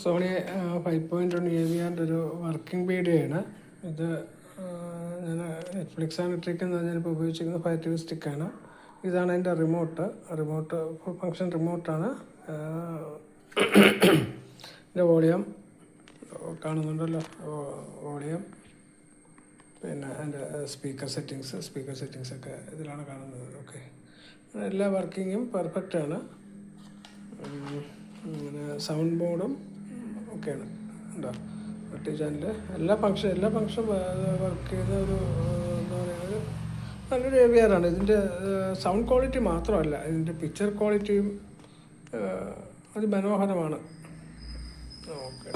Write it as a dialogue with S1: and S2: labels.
S1: Sony 5.1 AVR ഒരു working video ആണ് ഇത്. ഞാൻ നെറ്റ്ഫ്ലിക്സ് ആണ് ഇട്ടിരിക്കുന്നത്. ഞാനിപ്പോൾ ഉപയോഗിച്ചിരിക്കുന്നത് ഫയർ ടി വി സ്റ്റിക്കാണ്. ഇതാണ് എൻ്റെ റിമോട്ട് ഫുൾ ഫങ്ഷൻ റിമോട്ടാണ്. എൻ്റെ വോളിയം കാണുന്നുണ്ടല്ലോ, വോളിയം, പിന്നെ എൻ്റെ സ്പീക്കർ സെറ്റിങ്സൊക്കെ ഇതിലാണ് കാണുന്നത്. ഓക്കെ, എല്ലാ വർക്കിങ്ങും പെർഫെക്റ്റാണ്. പിന്നെ സൗണ്ട് ബോർഡും ഒക്കെയാണ്. ഉണ്ടോ മൾട്ടി ചാനൽ എല്ലാ ഫങ്ഷൻ വർക്ക് ചെയ്യുന്ന ഒരു എന്താ പറയുക, നല്ലൊരു AVR ആണ്. ഇതിൻ്റെ സൗണ്ട് ക്വാളിറ്റി മാത്രമല്ല, ഇതിൻ്റെ പിക്ചർ ക്വാളിറ്റിയും അതിമനോഹരമാണ്. ഓക്കെ.